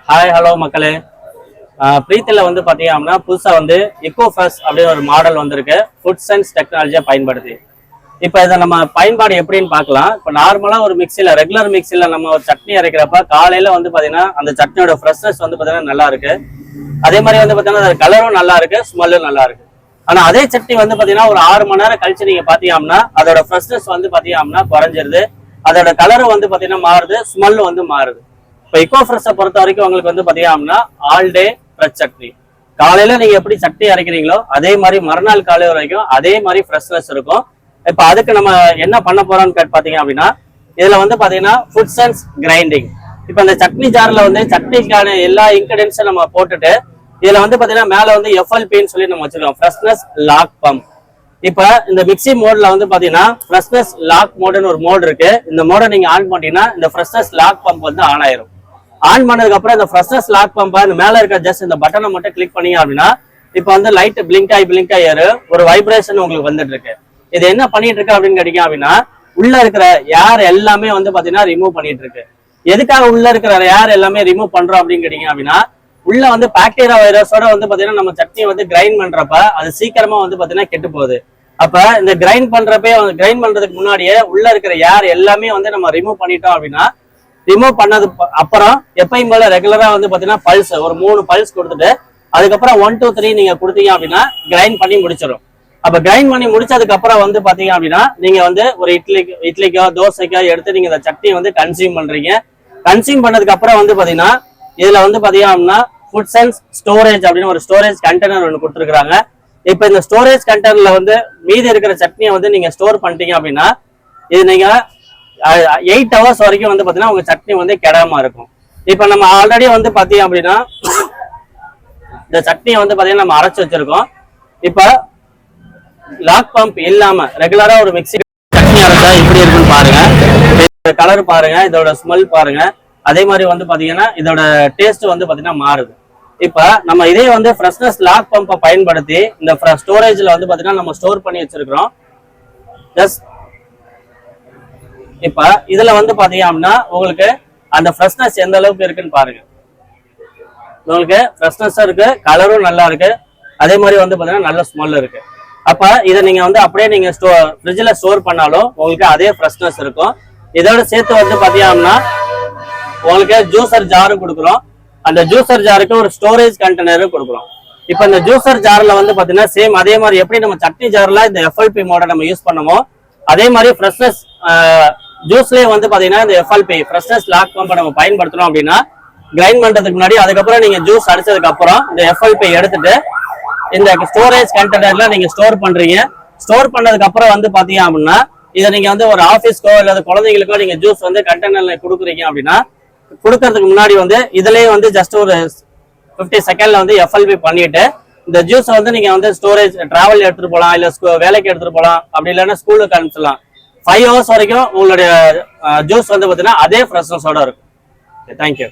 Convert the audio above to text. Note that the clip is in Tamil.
ஹாய் ஹலோ மக்களே. பிரீத்தில் வந்து பார்த்தீங்கன்னா புதுசாக வந்து இக்கோஃப்ரெஷ் அப்படின்னு ஒரு மாடல் வந்திருக்கு. ஃபுட் சயின்ஸ் டெக்னாலஜியை பயன்படுத்தி இப்போ இதை நம்ம பயன்பாடு எப்படின்னு பார்க்கலாம். இப்போ நார்மலாக ஒரு மிக்சியில் ரெகுலர் மிக்சியில் நம்ம ஒரு சட்னி அரைக்கிறப்ப காலையில் வந்து பார்த்தீங்கன்னா அந்த சட்னியோட ஃப்ரெஷ்னஸ் வந்து பார்த்தீங்கன்னா நல்லா இருக்கு. அதே மாதிரி வந்து பார்த்தீங்கன்னா அது கலரும் நல்லா இருக்கு, ஸ்மெல்லும் நல்லா இருக்கு. ஆனால் அதே சட்னி வந்து பார்த்தீங்கன்னா ஒரு 6 மணி நேரம் கழிச்சு நீங்கள் பார்த்தீங்கன்னா அதோட ஃப்ரெஷ்னஸ் வந்து பார்த்தீங்கன்னா குறைஞ்சிருது. அதோட கலரும் வந்து பார்த்தீங்கன்னா மாறுது, ஸ்மெல்லு வந்து மாறுது. இப்போ இக்கோஃப்ரெஷ்ஷை பொறுத்த வரைக்கும் உங்களுக்கு வந்து பார்த்தீங்கன்னா ஆல் டே ஃப்ரெஷ் சட்னி. காலையில நீங்க எப்படி சட்னி அரைக்கிறீங்களோ அதே மாதிரி மறுநாள் காலை வரைக்கும் அதே மாதிரி ஃப்ரெஷ்னஸ் இருக்கும். இப்போ அதுக்கு நம்ம என்ன பண்ண போறோம்னு பாத்தீங்க அப்படின்னா இதுல வந்து பாத்தீங்கன்னா ஃபுட் சயின்ஸ் கிரைண்டிங். இப்போ இந்த சட்னி ஜார்ல வந்து சட்னிக்கான எல்லா இன்கிரிடியன்ஸும் நம்ம போட்டுட்டு இதுல வந்து பாத்தீங்கன்னா மேல வந்து எஃப்எல்பின்னு சொல்லி நம்ம வச்சிருக்கோம், ஃப்ரெஷ்னஸ் லாக் பம்ப். இப்ப இந்த மிக்சி மோட்ல வந்து பாத்தீங்கன்னா ஃப்ரெஷ்னஸ் லாக் மோடுன்னு ஒரு மோட் இருக்கு. இந்த மோடை நீங்க ஆன் பண்ணிட்டீங்கன்னா இந்த ஃப்ரெஷ்னஸ் லாக் பம்ப் வந்து ஆன் ஆயிரும். ஆன் பண்ணதுக்கு அப்புறம் இந்த ஃப்ரெஷ்னஸ் லாக் பம்பை இந்த மேல இருக்க ஜஸ்ட் இந்த பட்டனை மட்டும் கிளிக் பண்ணீங்க அப்படின்னா இப்போ வந்து லைட் பிளிங்க் ஆகி ஏறும், ஒரு வைப்ரேஷன் உங்களுக்கு வந்துட்டு இருக்கு. இது என்ன பண்ணிட்டு இருக்கு அப்படின்னு கேட்டீங்க அப்படின்னா உள்ள இருக்கிற ஏர் எல்லாமே வந்து பாத்தீங்கன்னா ரிமூவ் பண்ணிட்டு இருக்கு. எதுக்காக உள்ள இருக்கிற ஏர் எல்லாமே ரிமூவ் பண்றோம் அப்படின்னு கேட்டீங்க அப்படின்னா உள்ள வந்து பாக்டீரியா வைரஸோட வந்து பாத்தீங்கன்னா நம்ம சட்னியை வந்து கிரைண்ட் பண்றப்ப அது சீக்கிரமா வந்து பாத்தீங்கன்னா கெட்டு போகுது. அப்ப இந்த கிரைண்ட் பண்றதுக்கு முன்னாடியே உள்ள இருக்கிற ஏர் எல்லாமே வந்து நம்ம ரிமூவ் பண்ணிட்டோம் அப்படின்னா ரிமூவ் பண்ணது அப்புறம் எப்பயும் போல ரெகுலரா வந்து பாத்தீங்கன்னா பல்ஸ் ஒரு 3 பல்ஸ் கொடுத்துட்டு அதுக்கப்புறம் 1 2 3 நீங்க கொடுத்தீங்க அப்படின்னா கிரைண்ட் பண்ணி முடிச்சிடும். அப்ப கிரைண்ட் பண்ணி முடிச்சதுக்கு அப்புறம் வந்து பாத்தீங்க அப்படின்னா நீங்க வந்து ஒரு இட்லிக்கோ தோசைக்கோ எடுத்து நீங்க இந்த சட்னியை வந்து கன்சியூம் பண்றீங்க. கன்சியூம் பண்ணதுக்கு அப்புறம் வந்து பாத்தீங்கன்னா இதுல வந்து பாத்தீங்க அப்படின்னா ஃபுட் சயின்ஸ் ஸ்டோரேஜ் அப்படின்னு ஒரு ஸ்டோரேஜ் கண்டெய்னர் ஒன்று கொடுத்துருக்காங்க. இப்ப இந்த ஸ்டோரேஜ் கண்டெய்னர்ல வந்து மீதி இருக்கிற சட்னியை வந்து நீங்க ஸ்டோர் பண்ணிட்டீங்க அப்படின்னா இது நீங்க 8 hours வரைக்கும் வந்து பாத்தீங்கன்னா உங்க சட்னி வந்து கெடாம இருக்கும். இப்ப நம்ம ஆல்ரெடி வந்து பாத்தீங்க அப்படின்னா இந்த சட்னியை வந்து பாத்தீங்கன்னா நம்ம அரைச்சு வச்சிருக்கோம். இப்ப லாக் பம்ப் இல்லாம ரெகுலரா ஒரு மிக்ஸி சட்னி அரைச்சா எப்படி இருக்குன்னு பாருங்க. கலர் பாருங்க, இதோட ஸ்மெல் பாருங்க. அதே மாதிரி வந்து பாத்தீங்கன்னா இதோட டேஸ்ட் வந்து பாத்தீங்கன்னா மாறுது. இப்ப நம்ம இதே வந்து ஃப்ரெஷ்னஸ் லாக் பம்பை பயன்படுத்தி இந்த ஸ்டோரேஜ்ல வந்து பாத்தீங்கன்னா நம்ம ஸ்டோர் பண்ணி வச்சிருக்கிறோம். ஜஸ்ட் இப்ப இதுல வந்து பாத்தீங்க அப்படின்னா உங்களுக்கு அந்த ஃப்ரெஷ்னஸ் எந்த அளவுக்கு இருக்குன்னு பாருங்க. உங்களுக்கு ஃப்ரெஷ்னஸா இருக்கு, கலரும் நல்லா இருக்கு, அதே மாதிரி வந்து பாத்தீங்கன்னா நல்ல ஸ்மெல் இருக்கு. அப்ப இதை நீங்க வந்து அப்படியே நீங்க ஃப்ரிட்ஜ்ல ஸ்டோர் பண்ணாலும் உங்களுக்கு அதே ஃப்ரெஷ்னஸ் இருக்கும். இதோட சேர்த்து வந்து பாத்தீங்கன்னா உங்களுக்கு ஜூசர் ஜாரும் கொடுக்குறோம். அந்த ஜூசர் ஜாருக்கு ஒரு ஸ்டோரேஜ் கண்டெய்னரும் கொடுக்குறோம். இப்ப இந்த ஜூசர் ஜார்ல வந்து பாத்தீங்கன்னா சேம் அதே மாதிரி எப்படி நம்ம சட்னி ஜார்ல இந்த எஃப்எல்பி மோட நம்ம யூஸ் பண்ணுமோ அதே மாதிரி ஃப்ரெஷ்னஸ் ஜூஸ்லயே வந்து பாத்தீங்கன்னா இந்த எஃப்எல்பி ஃப்ரெஷ்னஸ் லாக் பம்பை நம்ம பயன்படுத்தணும் அப்படின்னா கிரைண்ட் பண்றதுக்கு முன்னாடி அதுக்கப்புறம் நீங்க ஜூஸ் அடிச்சதுக்கு அப்புறம் இந்த எஃப்எல்பி எடுத்துட்டு இந்த ஸ்டோரேஜ் கண்டெய்னர்ல நீங்க ஸ்டோர் பண்றீங்க. ஸ்டோர் பண்ணதுக்கு அப்புறம் வந்து பாத்தீங்க அப்படின்னா இதை நீங்க வந்து ஒரு ஆபீஸ்க்கோ இல்ல குழந்தைங்களுக்கோ நீங்க ஜூஸ் வந்து கண்டெய்னர்ல கொடுக்குறீங்க அப்படின்னா கொடுக்கறதுக்கு முன்னாடி வந்து இதுலயே வந்து ஜஸ்ட் ஒரு 50 செகண்ட்ல வந்து எஃப்எல்பி பண்ணிட்டு இந்த ஜூஸ் வந்து நீங்க வந்து ஸ்டோரேஜ் டிராவல் எடுத்துட்டு போகலாம், இல்ல வேலைக்கு எடுத்துட்டு போகலாம், அப்படி இல்லைன்னா ஸ்கூலுக்கு அனுப்பிச்சலாம். 5 hours வரைக்கும் உங்களுடைய ஜூஸ் வந்து பாத்தீங்கன்னா அதே ஃப்ரெஷ்னஸோட இருக்கும். தேங்க்யூ.